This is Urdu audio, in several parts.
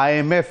IMF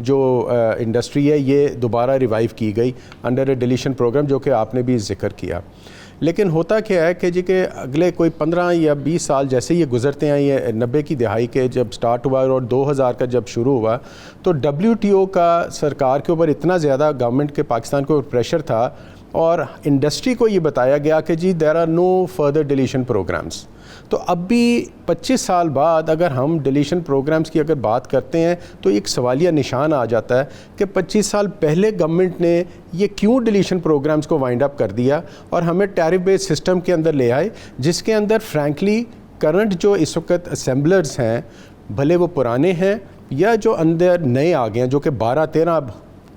جو انڈسٹری ہے یہ دوبارہ ریوائیو کی گئی انڈر اے ڈیلیشن پروگرام جو کہ آپ نے بھی ذکر کیا. لیکن ہوتا کیا ہے کہ جی کہ اگلے کوئی 15 یا 20 سال جیسے یہ گزرتے ہیں, یہ 90 کی دہائی کے جب سٹارٹ ہوا اور 2000 کا جب شروع ہوا تو WTO کا سرکار کے اوپر اتنا زیادہ گورنمنٹ کے پاکستان کو پریشر تھا اور انڈسٹری کو یہ بتایا گیا کہ جی there are no further deletion programs. تو اب بھی 25 سال بعد اگر ہم ڈیلیشن پروگرامز کی اگر بات کرتے ہیں تو ایک سوالیہ نشان آ جاتا ہے کہ 25 سال پہلے گورنمنٹ نے یہ کیوں ڈیلیشن پروگرامز کو وائنڈ اپ کر دیا اور ہمیں ٹیرف بیس سسٹم کے اندر لے آئے, جس کے اندر فرینکلی کرنٹ جو اس وقت اسمبلرز ہیں بھلے وہ پرانے ہیں یا جو اندر نئے آ گئے ہیں جو کہ 12-13 اب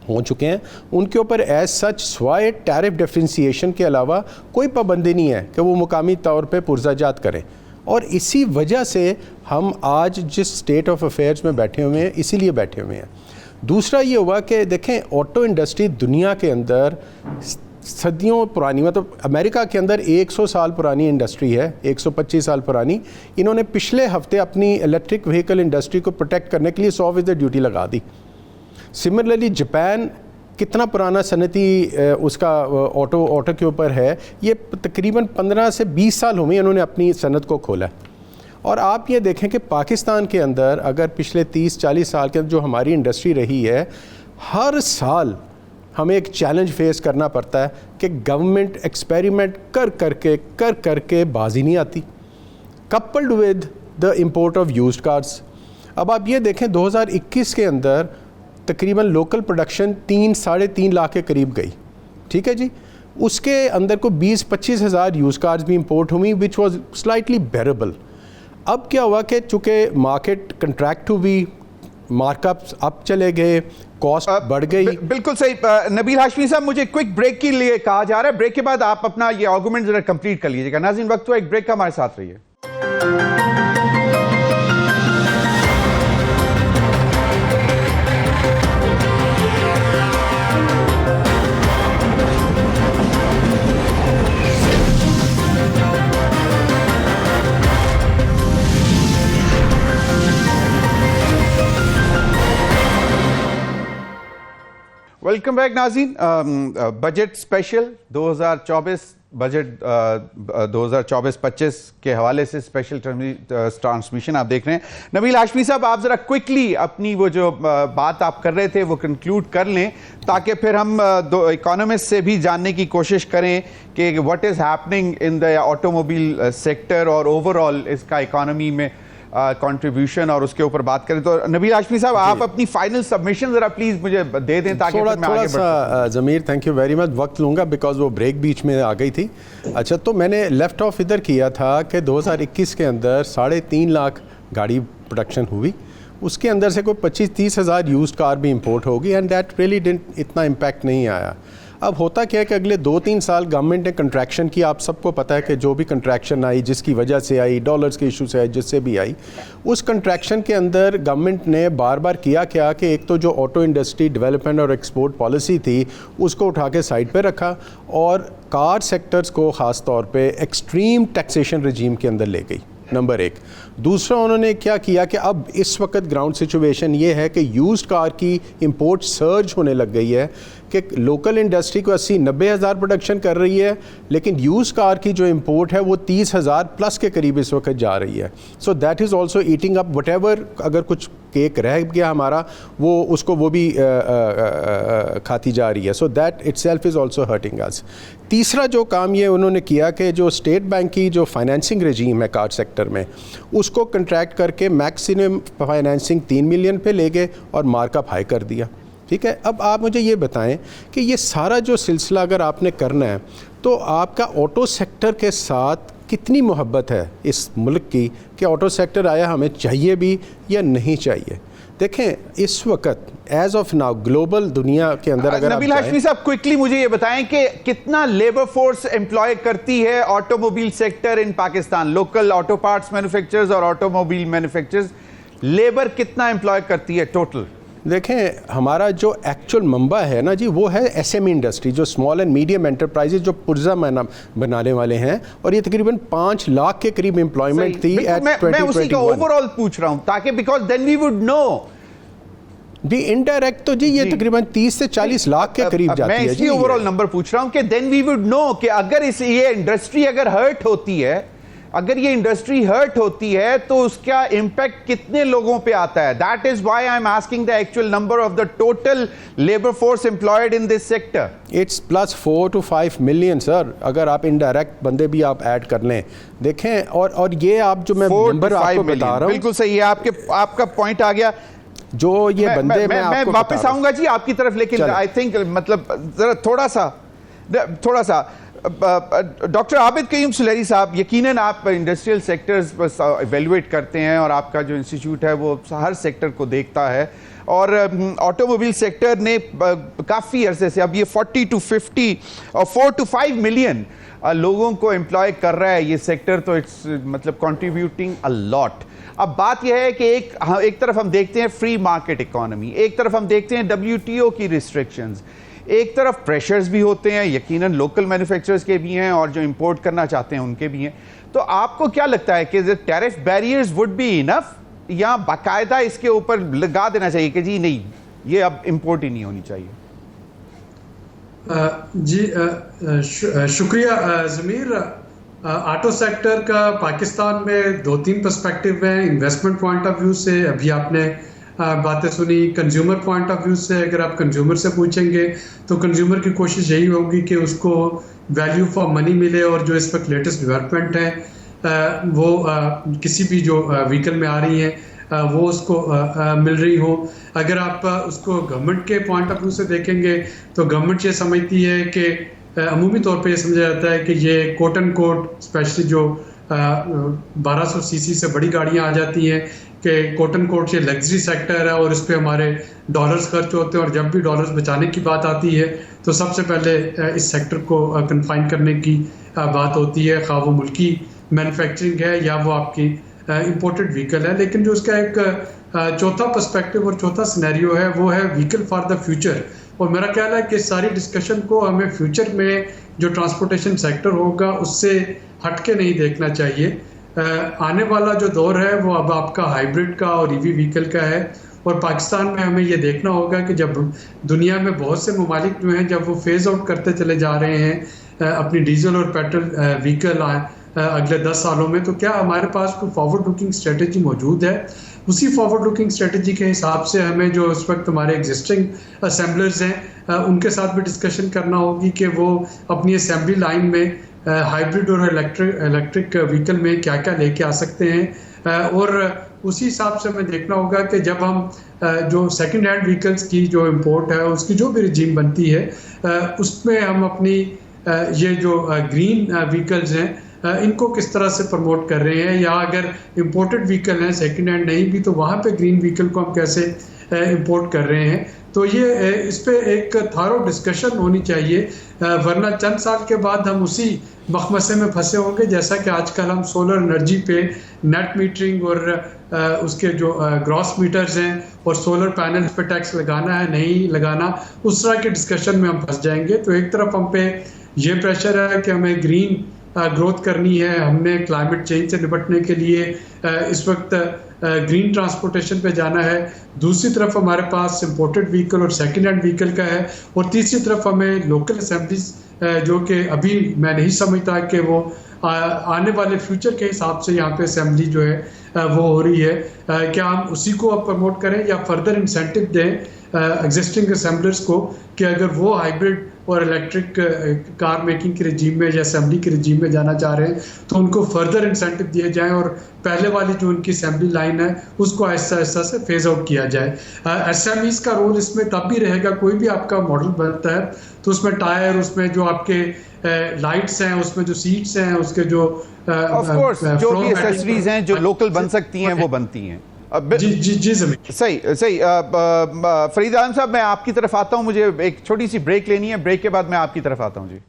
ہو چکے ہیں, ان کے اوپر ایز سچ سوائے ٹیرف ڈیفرینسیشن کے علاوہ کوئی پابندی نہیں ہے کہ وہ مقامی طور پہ پرزہ جات کریں. اور اسی وجہ سے ہم آج جس سٹیٹ آف افیئرز میں بیٹھے ہوئے ہیں اسی لیے بیٹھے ہوئے ہیں. دوسرا یہ ہوا کہ دیکھیں آٹو انڈسٹری دنیا کے اندر صدیوں پرانی, مطلب امریکہ کے اندر 100 سال پرانی انڈسٹری ہے, 125 سال پرانی. انہوں نے پچھلے ہفتے اپنی الیکٹرک وہیکل انڈسٹری کو پروٹیکٹ کرنے کے لیے 100% ڈیوٹی لگا دی. سملرلی جاپان کتنا پرانا صنعتی اس کا آٹو کے اوپر ہے, یہ تقریباً 15 سے 20 سال ہوئے انہوں نے اپنی صنعت کو کھولا. اور آپ یہ دیکھیں کہ پاکستان کے اندر اگر پچھلے 30-40 سال کے اندر جو ہماری انڈسٹری رہی ہے, ہر سال ہمیں ایک چیلنج فیس کرنا پڑتا ہے کہ گورنمنٹ ایکسپیریمنٹ کر کے بازی نہیں آتی, coupled with the import of used cars. اب آپ یہ دیکھیں 2021 کے اندر تقریباً لوکل پروڈکشن 3-3.5 لاکھ کے قریب گئی, ٹھیک ہے جی. اس کے اندر کو 20-25 ہزار یوز کارز بھی امپورٹ ہوئی وچ واز سلائٹلی بیربل. اب کیا ہوا کہ چونکہ مارکیٹ کنٹریکٹ ہوئی, مارک اپس اپ چلے گئے, کاسٹ بڑھ گئی. بالکل صحیح. نبیل ہاشمی صاحب مجھے کوئک بریک کے لیے کہا جا رہا ہے, بریک کے بعد آپ اپنا یہ آرگومنٹ ذرا کمپلیٹ کر لیجیے گا. ناظرین وقت ہوا ایک بریک کا, ہمارے ساتھ رہیے. ویلکم بیک ناظرین. بجٹ اسپیشل 2024 بجٹ 2024-25 کے حوالے سے اسپیشل ٹرانسمیشن آپ دیکھ رہے ہیں. نبیل ہاشمی صاحب آپ ذرا کوئکلی اپنی وہ جو بات آپ کر رہے تھے وہ کنکلوڈ کر لیں تاکہ پھر ہم دو اکانومسٹ سے بھی جاننے کی کوشش کریں کہ what is happening in the auto mobile sector اور اوور آل اس کا اکانومی میں کنٹریبیوشن اور اس کے اوپر بات کریں. تو نبیل ہاشمی صاحب آپ اپنی فائنل سبمیشن ذرا پلیز مجھے دے دیں تاکہ میں آگے بڑھ سکوں. ضمیر تھینک یو ویری مچ. وقت لوں گا بیکاز وہ بریک بیچ میں آ گئی تھی. اچھا تو میں نے لیفٹ آف ادھر کیا تھا کہ 2021 کے اندر 3.5 لاکھ گاڑی پروڈکشن ہوئی, اس کے اندر سے کوئی 25-30 ہزار یوزڈ کار بھی امپورٹ ہوگی اینڈ دیٹ ریئلی ڈنٹ اتنا امپیکٹ نہیں آیا. اب ہوتا کیا ہے کہ اگلے 2-3 سال گورنمنٹ نے کنٹریکشن کی, آپ سب کو پتہ ہے کہ جو بھی کنٹریکشن آئی جس کی وجہ سے آئی, ڈالرز کے ایشو سے آئی, جس سے بھی آئی, اس کنٹریکشن کے اندر گورنمنٹ نے بار بار کیا کہ ایک تو جو آٹو انڈسٹری ڈیولپمنٹ اور ایکسپورٹ پالیسی تھی اس کو اٹھا کے سائڈ پہ رکھا اور کار سیکٹرز کو خاص طور پہ ایکسٹریم ٹیکسیشن رجیم کے اندر لے گئی, نمبر 1. دوسرا انہوں نے کیا کہ اب اس وقت گراؤنڈ سچویشن یہ ہے کہ یوزڈ کار کی امپورٹ سرج ہونے لگ گئی ہے کہ لوکل انڈسٹری کو 80-90 ہزار پروڈکشن کر رہی ہے لیکن یوز کار کی جو امپورٹ ہے وہ 30 ہزار پلس کے قریب اس وقت جا رہی ہے. So that is also eating up what ever, اگر کچھ کیک رہ گیا ہمارا وہ بھی کھاتی جا رہی ہے. So that itself is also hurting us. تیسرا جو کام یہ انہوں نے کیا کہ جو اسٹیٹ بینک کی جو فائنینسنگ رجیم ہے کار سیکٹر میں اس کو کنٹریکٹ کر کے میکسیمم فائنینسنگ 3 ملین پہ لے گئے اور مارک اپ ہائی کر دیا, ٹھیک ہے. اب آپ مجھے یہ بتائیں کہ یہ سارا جو سلسلہ اگر آپ نے کرنا ہے تو آپ کا آٹو سیکٹر کے ساتھ کتنی محبت ہے اس ملک کی کہ آٹو سیکٹر آیا ہمیں چاہیے بھی یا نہیں چاہیے. دیکھیں اس وقت ایز آف ناؤ گلوبل دنیا کے اندر اگر نبیل ہاشمی صاحب کوئکلی مجھے یہ بتائیں کہ کتنا لیبر فورس امپلوائے کرتی ہے automobile sector in Pakistan, local auto parts manufacturers اور آٹو موبائل مینوفیکچرز, لیبر کتنا امپلوائے کرتی ہے ٹوٹل؟ دیکھیں ہمارا جو ایکچوئل منبع ہے نا جی وہ ہے ایس ایم ای انڈسٹری, جو اسمال اینڈ میڈیم انٹرپرائزز جو پرزہ بنانے والے ہیں, اور یہ تقریباً 5 لاکھ کے قریب امپلائمنٹ تھی. میں اسی کا اوور آل پوچھ رہا ہوں تاکہ because then we would know. جی انڈائریکٹ تو جی یہ تقریباً 30 سے 40 لاکھ کے قریب جاتی ہے. میں اس لیے اوورال نمبر پوچھ رہا ہوں کہ دین وی وڈ نو کہ اگر یہ انڈسٹری اگر ہرٹ ہوتی ہے, اگر یہ انڈسٹری ہرٹ ہوتی ہے تو اس کا امپیکٹ کتنے لوگوں پہ آتا ہے. That is why I am asking the actual number of the total labour force employed in this sector. It's plus 4 to 5 million sir, اگر آپ انڈائریکٹ بندے بھی آپ ایڈ کر لیں. دیکھیں اور یہ آپ جو میں نمبر آپ کو بتا رہا ہوں بالکل صحیح ہے, آپ کا پوائنٹ آ گیا. جو یہ بندے میں واپس آؤں گا جی آپ کی طرف, لیکن آئی تھنک مطلب ذرا تھوڑا سا ڈاکٹر عابد قیوم سلیری صاحب, یقیناً آپ انڈسٹریل سیکٹرز ایویلویٹ کرتے ہیں اور آپ کا جو انسٹیٹیوٹ ہے وہ ہر سیکٹر کو دیکھتا ہے, اور آٹو موبائل سیکٹر نے کافی عرصے سے اب یہ 40 to 50 اور 4 to 5 ملین لوگوں کو امپلائی کر رہا ہے یہ سیکٹر, تو اٹس مطلب کنٹریبیوٹنگ اے لاٹ. اب بات یہ ہے کہ ایک طرف ہم دیکھتے ہیں فری مارکیٹ اکانومی, ایک طرف ہم دیکھتے ہیں WTO کی ریسٹرکشنز, ایک طرف پریشرز بھی ہوتے ہیں, یقیناً لوکل مینوفیکچررز کے بھی ہیں اور جو امپورٹ کرنا چاہتے ہیں ان کے بھی ہیں. تو آپ کو کیا لگتا ہے کہ tariff barriers would be enough, یا باقاعدہ اس کے اوپر لگا دینا چاہیے کہ جی نہیں یہ اب امپورٹ ہی نہیں ہونی چاہیے؟ جی شکریہ ضمیر. آٹو سیکٹر کا پاکستان میں 2-3 پرسپیکٹیو ہیں. انویسٹمنٹ پوائنٹ آف ویو سے ابھی آپ نے باتیں سنی, کنزیومر پوائنٹ آف ویو سے اگر آپ کنزیومر سے پوچھیں گے تو کنزیومر کی کوشش یہی ہوگی کہ اس کو ویلیو فار منی ملے, اور جو اس وقت لیٹسٹ ڈیولپمنٹ ہے وہ کسی بھی جو وہیکل میں آ رہی ہیں وہ اس کو مل رہی ہو. اگر آپ اس کو گورنمنٹ کے پوائنٹ آف ویو سے دیکھیں گے تو گورنمنٹ یہ سمجھتی ہے کہ عمومی طور پہ یہ سمجھا جاتا ہے کہ یہ کوٹ اینڈ کوٹ اسپیشلی جو 1200 cc سے بڑی گاڑیاں آ جاتی ہیں کہ کوٹ اینڈ کوٹ یہ لگژری سیکٹر ہے اور اس پہ ہمارے ڈالرز خرچ ہوتے ہیں, اور جب بھی ڈالرز بچانے کی بات آتی ہے تو سب سے پہلے اس سیکٹر کو کنفائن کرنے کی بات ہوتی ہے, خواہ وہ ملکی مینوفیکچرنگ ہے یا وہ آپ کی امپورٹڈ وہیکل ہے. لیکن جو اس کا ایک چوتھا پرسپیکٹیو اور چوتھا سینیریو ہے وہ ہے وہیکل فار دا فیوچر. اور میرا خیال ہے کہ ساری ڈسکشن کو ہمیں فیوچر میں جو ٹرانسپورٹیشن سیکٹر ہوگا اس سے ہٹ کے نہیں دیکھنا چاہیے. آنے والا جو دور ہے وہ اب آپ کا ہائیبرڈ کا اور EV وہیکل کا ہے, اور پاکستان میں ہمیں یہ دیکھنا ہوگا کہ جب دنیا میں بہت سے ممالک جو ہیں جب وہ فیز آؤٹ کرتے چلے جا رہے ہیں اپنی ڈیزل اور پیٹرول وہیکل اگلے 10 سالوں میں, تو کیا ہمارے پاس کوئی فارورڈ لوکنگ اسٹریٹجی موجود ہے. اسی فارورڈ لوکنگ اسٹریٹجی کے حساب سے ہمیں جو اس وقت ہمارے ایگزسٹنگ اسمبلرز ہیں ان کے ساتھ بھی ڈسکشن کرنا ہوگی کہ وہ اپنی اسمبلی لائن میں ہائیبرڈ اور الیکٹرک وہیکل میں کیا کیا لے کے آ سکتے ہیں. اور اسی حساب سے ہمیں دیکھنا ہوگا کہ جب ہم جو سیکنڈ ہینڈ وہیکلس کی جو امپورٹ ہے اس کی جو بھی رجیم بنتی ہے اس میں ہم اپنی یہ جو گرین وہیکلز ہیں ان کو کس طرح سے پروموٹ کر رہے ہیں, یا اگر امپورٹڈ وہیکل ہیں سیکنڈ ہینڈ نہیں بھی تو وہاں پہ گرین وہیکل کو ہم کیسے امپورٹ کر رہے ہیں. تو یہ اس پہ ایک تھارو ڈسکشن ہونی چاہیے, ورنہ چند سال کے بعد ہم اسی مخمسے میں پھنسے ہوں گے جیسا کہ آج کل ہم سولر انرجی پہ نیٹ میٹرنگ اور اس کے جو گراس میٹرز ہیں اور سولر پینلز پہ ٹیکس لگانا ہے نہیں لگانا, اس طرح کے ڈسکشن میں ہم پھنس جائیں گے. تو ایک طرف ہم پہ یہ پریشر ہے کہ ہمیں گرین گروتھ کرنی ہے, ہم نے کلائمیٹ چینج سے نپٹنے کے لیے اس وقت گرین ٹرانسپورٹیشن پہ جانا ہے. دوسری طرف ہمارے پاس امپورٹڈ وہیکل اور سیکنڈ ہینڈ وہیکل کا ہے, اور تیسری طرف ہمیں لوکل اسمبلیز جو کہ ابھی میں نہیں سمجھتا کہ وہ آنے والے فیوچر کے حساب سے یہاں پہ اسمبلی جو ہے وہ ہو رہی ہے. کیا ہم اسی کو اب پروموٹ کریں یا فردر انسینٹیو دیں ایگزسٹنگ اسمبلرز کو کہ اگر وہ ہائیبرڈ اور الیکٹرک کار میکنگ کی رجیم میں یا اسمبلی کی رجیم میں جانا چاہ رہے ہیں تو ان کو فردر انسینٹیو دیے جائیں, اور پہلے والی جو ان کی اسمبلی لائن ہے اس کو آہستہ آہستہ سے فیز آؤٹ کیا جائے. SMEs کا رول اس میں تب بھی رہے گا, کوئی بھی آپ کا ماڈل بنتا ہے تو اس میں ٹائر, اس میں جو آپ کے لائٹس ہیں, اس میں جو سیٹس ہیں, اس کے جو آف کورس جو بھی ایکسیسریز ہیں جو لوکل بن سکتی ہیں وہ بنتی ہیں. جی زمین صحیح. فرید عالم صاحب میں آپ کی طرف آتا ہوں, مجھے ایک چھوٹی سی بریک لینی ہے, بریک کے بعد میں آپ کی طرف آتا ہوں. جی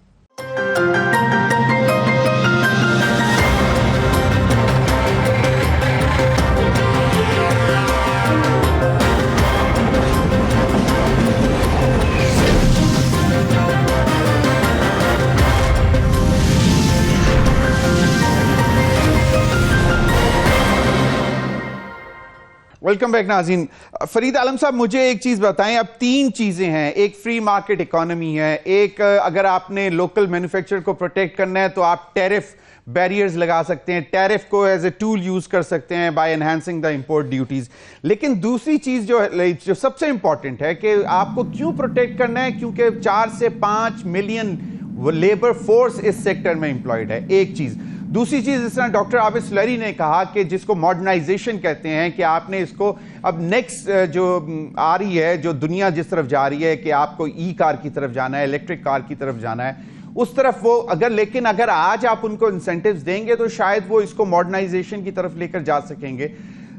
ویلکم بیک ناظرین. فرید عالم صاحب مجھے ایک چیز بتائیں, اب 3 چیزیں ہیں, ایک فری مارکیٹ اکانومی ہے, ایک اگر آپ نے لوکل مینوفیکچر کو پروٹیکٹ کرنا ہے تو آپ ٹیرف بیریئرز لگا سکتے ہیں, ٹیرف کو ایز اے ٹول یوز کر سکتے ہیں by enhancing the import duties. لیکن دوسری چیز جو سب سے امپورٹنٹ ہے کہ آپ کو کیوں پروٹیکٹ کرنا ہے, کیونکہ 4 سے 5 ملین لیبر فورس اس سیکٹر میں امپلائڈ ہے, ایک چیز. دوسری چیز جس طرح ڈاکٹر عابد سلیری نے کہا کہ جس کو ماڈرنائزیشن کہتے ہیں, کہ آپ نے اس کو اب نیکسٹ جو آ رہی ہے, جو دنیا جس طرف جا رہی ہے کہ آپ کو ای کار کی طرف جانا ہے, الیکٹرک کار کی طرف جانا ہے, اس طرف وہ لیکن اگر آج آپ ان کو انسینٹیوز دیں گے تو شاید وہ اس کو ماڈرنائزیشن کی طرف لے کر جا سکیں گے.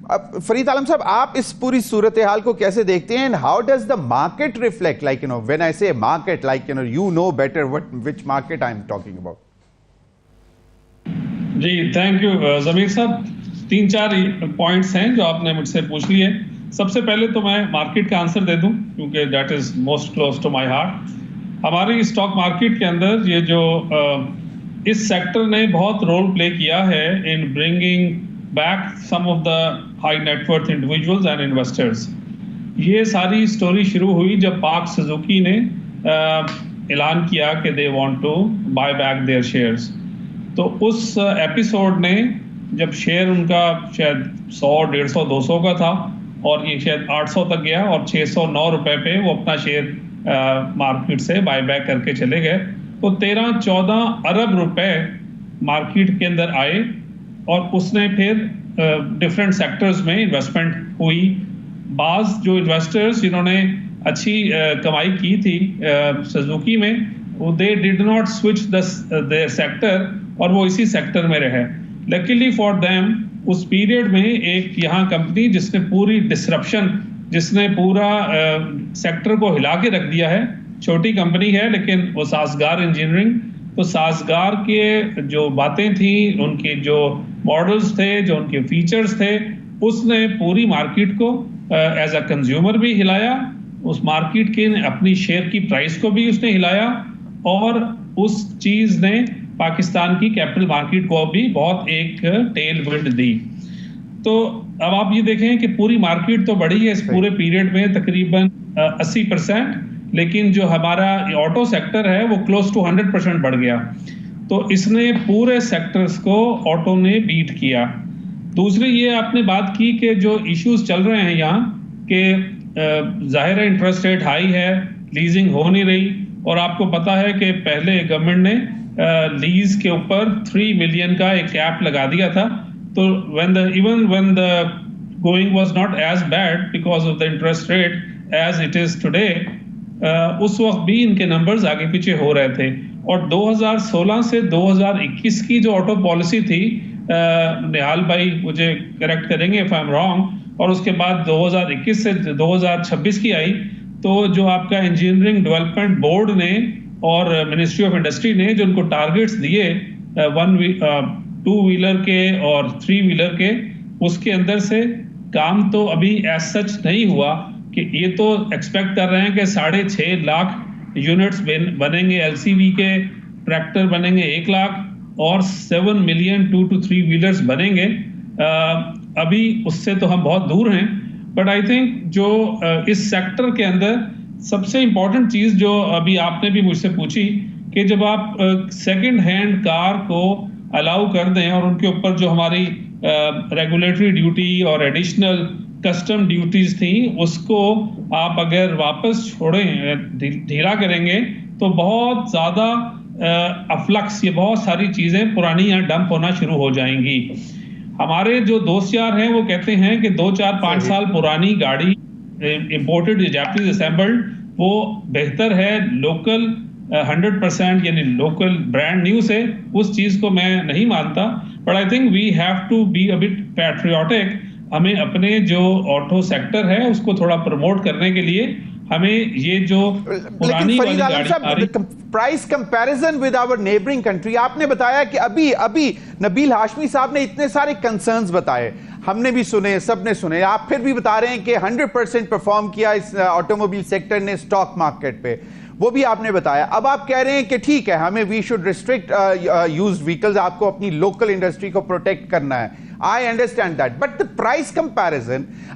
اب فرید عالم صاحب آپ اس پوری صورتحال کو کیسے دیکھتے ہیں, how does the market reflect, like when I say market, like you know better which market I am talking about. جی thank you Zameer Sahib, 3-4 points ہیں جو آپ نے مجھ سے پوچھ لیے. سب سے پہلے تو میں مارکیٹ کا آنسر دے دوں کیونکہ that is most close to my heart. ہماری اسٹاک مارکیٹ کے اندر یہ جو اس سیکٹر نے بہت رول پلے کیا ہے in bringing back some of the high net worth individuals and investors. یہ ساری اسٹوری شروع ہوئی جب پارک سوزوکی نے اعلان کیا کہ they want to buy back their shares. تو اس ایپیسوڈ نے جب شیئر ان کا شاید 100, 150, 200 کا تھا اور یہ شاید 800 تک گیا اور 609 روپے پہ وہ اپنا شیئر مارکیٹ سے بائی بیک کر کے چلے گئے, تو 13-14 ارب روپے مارکیٹ کے اندر آئے اور اس نے پھر ڈفرینٹ سیکٹرز میں انویسٹمنٹ ہوئی. بعض جو انویسٹرز جنہوں نے اچھی کمائی کی تھی سوزوکی میں, they did not switch their sector اور وہ اسی سیکٹر میں رہے. Luckily for them اس پیریڈ میں ایک یہاں کمپنی جس نے پوری ڈسرپشن, جس نے پورا سیکٹر کو ہلا کے رکھ دیا ہے, چھوٹی کمپنی ہے لیکن وہ سازگار انجینئرنگ, تو سازگار کے جو باتیں تھیں, ان کے جو ماڈلز تھے, جو ان کے فیچرز تھے, اس نے پوری مارکیٹ کو ایز اے کنزیومر بھی ہلایا, اس مارکیٹ کے اپنی شیئر کی پرائس کو بھی اس نے ہلایا, اور اس چیز نے پاکستان کی کیپٹل مارکیٹ کو بھی بہت ایک ٹیل ونڈ دی. تو اب آپ یہ دیکھیں کہ پوری مارکیٹ تو بڑھی ہے اس پورے پیریڈ میں تقریباً 80%, لیکن جو ہمارا آٹو سیکٹر ہے وہ کلوز ٹو 100% بڑھ گیا. تو اس نے پورے سیکٹرز کو آٹو نے بیٹ کیا. دوسری یہ آپ نے بات کی کہ جو ایشوز چل رہے ہیں یہاں کہ ظاہر ہے انٹرسٹ ریٹ ہائی ہے, لیزنگ ہو نہیں رہی, اور آپ کو پتا ہے کہ پہلے گورنمنٹ نے لیز کے اوپر 3 ملین کا ایک کیپ لگا دیا تھا. تو even when the going was not as bad because of the interest rate as it is today, اس وقت بھی ان کے نمبرز آگے پیچھے ہو رہے تھے. اور 2016 سے 2021 کی جو آٹو پالیسی تھی, نہال بھائی مجھے کریکٹ کریں گے if I'm wrong, اور اس کے بعد 2021 سے 2026 کی آئی, تو جو آپ کا انجینئرنگ ڈیولپمنٹ بورڈ نے اور منسٹری آف انڈسٹری نے جو ان کو ٹارگیٹس دیے 2 ویلر کے اور 3 ویلر کے, اس کے اندر سے کام تو ابھی ایز سچ نہیں ہوا. کہ یہ تو ایکسپیکٹ کر رہے ہیں کہ 6.5 لاکھ یونٹس بنیں گے, LCV کے ٹریکٹر بنیں گے 1 لاکھ, اور 7 ملین 2 to 3 ویلرز بنیں گے. ابھی اس سے تو ہم بہت دور ہیں. بٹ آئی تھنک جو اس سیکٹر کے اندر سب سے امپورٹنٹ چیز جو ابھی آپ نے بھی مجھ سے پوچھی کہ جب آپ سیکنڈ ہینڈ کار کو الاؤ کر دیں اور ان کے اوپر جو ہماری ریگولیٹری ڈیوٹی اور ایڈیشنل کسٹم ڈیوٹیز تھیں, اس کو آپ اگر واپس چھوڑیں, ڈھیلا کریں گے, تو بہت زیادہ افلکس, یہ بہت ساری چیزیں پرانی یہاں ڈمپ ہونا شروع ہو جائیں گی. ہمارے جو دوست یار ہیں وہ کہتے ہیں کہ 2, 4, 5 سال پرانی گاڑی امپورٹڈ یا جاپنیز اسمبلڈ وہ بہتر ہے لوکل 100% یعنی لوکل برانڈ نیو سے. اس چیز کو میں نہیں مانتا, but I think we have to be a bit patriotic. ہمیں اپنے جو آٹو سیکٹر ہے اس کو تھوڑا پروموٹ کرنے کے لیے ہمیں یہ جو پرانی والی گاڑی price comparison with our neighbouring country, آپ نے بتایا کہ ابھی نبیل ہاشمی صاحب نے اتنے سارے کنسرنز بتائے, ہم نے بھی سنے, سب نے سنے, آپ پھر بھی بتا رہے ہیں کہ 100% پرفارم کیا اس آٹوموبائل سیکٹر نے اسٹاک مارکیٹ پہ, وہ بھی آپ نے بتایا. اب آپ کہہ رہے ہیں کہ ٹھیک ہے ہمیں we should restrict used vehicles, آپ کو اپنی لوکل انڈسٹری کو پروٹیکٹ کرنا ہے. I understand that, but the price comparison,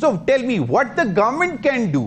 So tell me what the government can do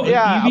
EV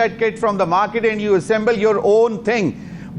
that kit from the market and you assemble your own thing.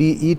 D E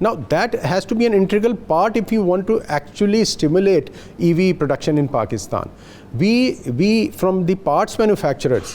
Now that has to be an integral part if you want to actually stimulate EV production in Pakistan. We from the parts manufacturers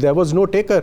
there was no taker.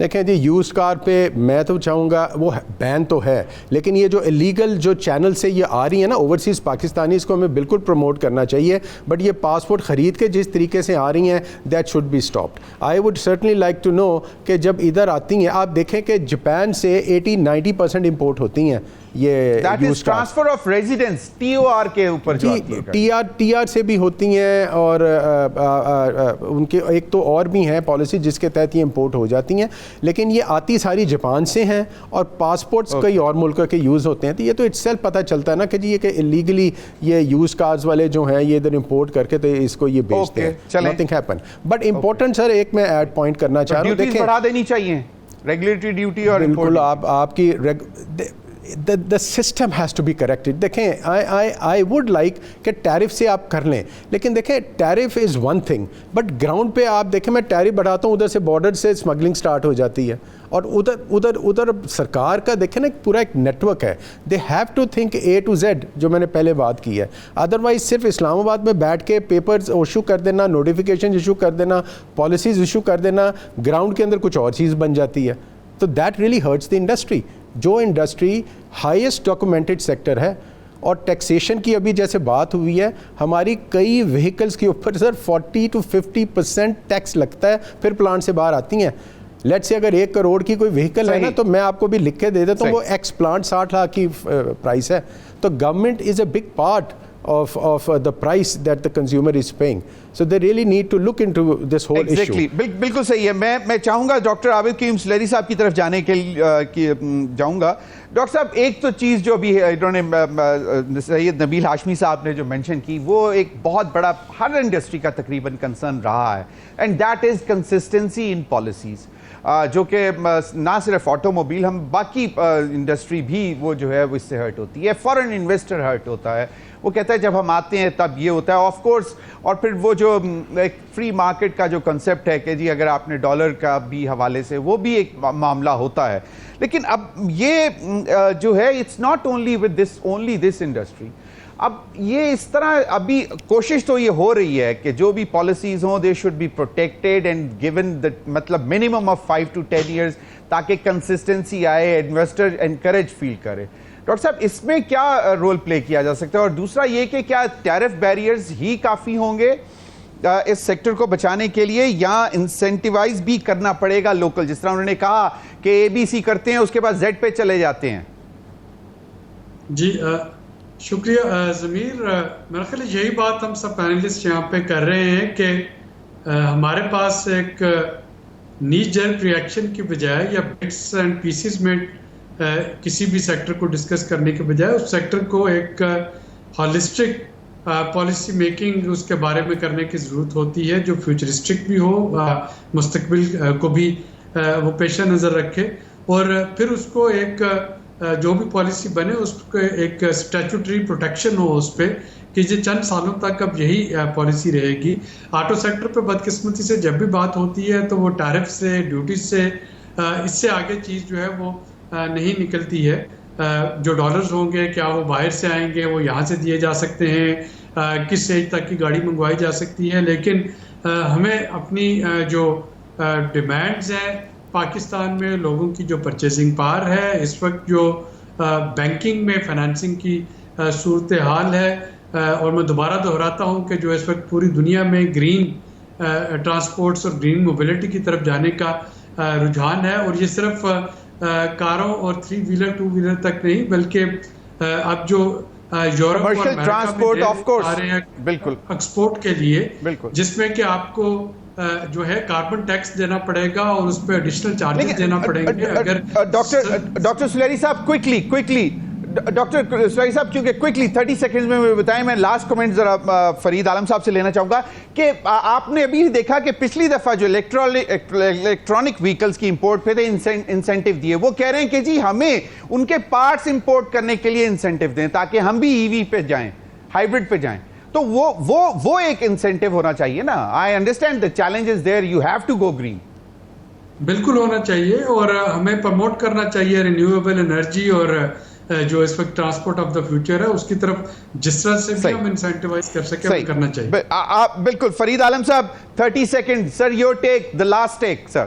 دیکھیں جی یوز کار پہ میں تو چاہوں گا وہ بین تو ہے, لیکن یہ جو الیگل جو چینل سے یہ آ رہی ہیں نا اوورسیز پاکستانی, اس کو ہمیں بالکل پروموٹ کرنا چاہیے, بٹ یہ پاسپورٹ خرید کے جس طریقے سے آ رہی ہیں that should be stopped. I would certainly like to know کہ جب ادھر آتی ہیں آپ دیکھیں کہ جاپان سے 80-90% امپورٹ ہوتی ہیں یہ ٹرانسفر آف ریزیڈنس TOR کے اوپر جو ٹی آر سے بھی ہوتی ہیں, اور ان کے ایک تو اور بھی ہیں پالیسی جس کے تحت یہ امپورٹ ہو جاتی ہیں, لیکن یہ آتی ساری جاپان سے ہیں اور پاسپورٹس کئی اور ملکوں کے یوز ہوتے ہیں. تو یہ تو اٹ سیلف پتہ چلتا ہے نا کہ جی یہ کہ انلیگلی یہ یوز کارز والے جو ہیں یہ ادھر امپورٹ کر کے تو اس کو یہ بیچتے ہیں. Nothing happen. But important sir ایک میں ایڈ پوائنٹ کرنا چاہ رہا ہوں, دیکھیں بڑھا دینی چاہیے ریگولیٹری ڈیوٹی, اور بالکل آپ کی the system has to be corrected. دیکھیں I would like کہ ٹیرف سے آپ کر لیں, لیکن دیکھیں tariff is one thing, but ground پہ آپ دیکھیں میں ٹیرف بڑھاتا ہوں ادھر سے بارڈر سے اسمگلنگ سٹارٹ ہو جاتی ہے, اور ادھر سرکار کا دیکھیں نا پورا ایک نیٹ ورک ہے. They have to think A to Z جو میں نے پہلے بات کی ہے. ادروائز صرف اسلام آباد میں بیٹھ کے پیپرز ایشو کر دینا, نوٹیفیکیشن ایشو کر دینا, پالیسیز ایشو کر دینا, گراؤنڈ کے اندر کچھ اور چیز بن جاتی ہے. تو that really hurts the industry. جو انڈسٹری ہائیسٹ ڈاکومنٹڈ سیکٹر ہے, اور ٹیکسیشن کی ابھی جیسے بات ہوئی ہے, ہماری کئی وہیکلز کے اوپر سر 40-50% ٹیکس لگتا ہے, پھر پلانٹ سے باہر آتی ہیں. لیٹ سے اگر 1 کروڑ کی کوئی وہیکل ہے نا, تو میں آپ کو بھی لکھ کے دے دیتا ہوں وہ ایکس پلانٹ 60 لاکھ کی پرائس ہے. تو government is a big part of the price that the consumer is paying. So they really need to look into this whole issue. بالکل صحیح ہے. میں چاہوں گا ڈاکٹر عابد کریم سلیری صاحب کی طرف جانے کے جاؤں گا. ڈاکٹر صاحب ایک تو چیز جو بھی انہوں نے سید نبیل ہاشمی صاحب نے جو مینشن کی, وہ ایک بہت بڑا ہر انڈسٹری کا تقریباً کنسرن رہا ہے, and that is consistency in policies, جو کہ نہ صرف آٹو موبائل, ہم باقی انڈسٹری بھی وہ جو ہے وہ اس سے ہرٹ ہوتی ہے. فورن انویسٹر ہرٹ ہوتا ہے, وہ کہتا ہے جب ہم آتے ہیں تب یہ ہوتا ہے آف کورس. اور پھر وہ جو ایک فری مارکیٹ کا جو کنسیپٹ ہے کہ جی اگر آپ نے ڈالر کا بھی حوالے سے وہ بھی ایک معاملہ ہوتا ہے. لیکن اب یہ جو ہے it's not only with this industry. اب یہ اس طرح ابھی کوشش تو یہ ہو رہی ہے کہ جو بھی پالیسیز ہوں they should be protected and given مطلب منیمم آف 5 to 10 years, تاکہ کنسسٹنسی آئے, انویسٹر انکریج فیل کرے. ڈاکٹر صاحب اس میں کیا رول پلے کیا جا سکتا ہے؟ اور دوسرا یہ کہ کیا ٹیرف بیریئرز ہی کافی ہوں گے اس سیکٹر کو بچانے کے لیے, یا انسینٹیوائز بھی کرنا پڑے گا لوکل, جس طرح انہوں نے کہا کہ ABC کرتے ہیں اس کے بعد Z پہ چلے جاتے ہیں؟ جی شکریہ ضمیر. میرا خیال ہے یہی بات ہم سب پینلسٹ یہاں پہ کر رہے ہیں کہ ہمارے پاس ایک نی جرک ریئیکشن کی بجائے یا بٹس اینڈ پیسز میں کسی بھی سیکٹر کو ڈسکس کرنے کے بجائے اس سیکٹر کو ایک ہالسٹک پالیسی میکنگ اس کے بارے میں کرنے کی ضرورت ہوتی ہے, جو فیوچرسٹک بھی ہو, مستقبل کو بھی وہ پیش نظر رکھے, اور پھر اس کو ایک جو بھی پالیسی بنے اس کو ایک اسٹیچوٹری پروٹیکشن ہو اس پہ, کہ یہ چند سالوں تک اب یہی پالیسی رہے گی. آٹو سیکٹر پہ بدقسمتی سے جب بھی بات ہوتی ہے تو وہ ٹیرف سے, ڈیوٹیز سے, اس سے آگے چیز جو ہے وہ نہیں نکلتی ہے. جو ڈالرز ہوں گے کیا وہ باہر سے آئیں گے, وہ یہاں سے دیے جا سکتے ہیں, کس ایج تک کی گاڑی منگوائی جا سکتی ہے. لیکن ہمیں اپنی جو ڈیمانڈز ہیں پاکستان میں, لوگوں کی جو پرچیزنگ پاور ہے اس وقت, جو بینکنگ میں فائنانسنگ کی صورتحال ہے, اور میں دوبارہ دہراتا ہوں کہ جو اس وقت پوری دنیا میں گرین ٹرانسپورٹس اور گرین موبلٹی کی طرف جانے کا رجحان ہے, اور یہ صرف کاروں اور 3 wheeler 2 wheeler تک نہیں, بلکہ اب جو یورپ اور امریکہ میں آ رہے ہیں بالکل ایکسپورٹ کے لیے, جس میں کہ آپ کو جو ہے کاربن ٹیکس دینا پڑے گا اور اس پہ ایڈیشنل چارجز دینا پڑیں گے. اگر ڈاکٹر سلیری صاحب کوئکلی ڈاکٹر سلیری صاحب کیونکہ کوئکلی 30 سیکنڈز میں بتائیں, میں لاسٹ کمنٹ ذرا فرید عالم صاحب سے لینا چاہوں گا کہ آپ نے ابھی دیکھا کہ پچھلی دفعہ جو الیکٹرانک وہیکلز کی امپورٹ پہ تھے انسینٹیو دیے, وہ کہہ رہے ہیں کہ جی ہمیں ان کے پارٹس امپورٹ کرنے کے لیے انسینٹیو دیں تاکہ ہم بھی EV پہ جائیں, ہائیبرڈ پہ جائیں. تو وہ ایک انسینٹیو ہونا چاہیے نا. I understand the challenge is there, you have to go green. بالکل ہونا چاہیے, اور ہمیں پروموٹ کرنا چاہیے رینیویبل انرجی, اور جو اس وقت ٹرانسپورٹ آف دا فیوچر ہے اس کی طرف جس طرح سے بھی ہم انسینٹیوائز کر سکیں کرنا چاہیے. بالکل. فرید عالم صاحب 30 second, sir your take, the last take, sir.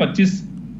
25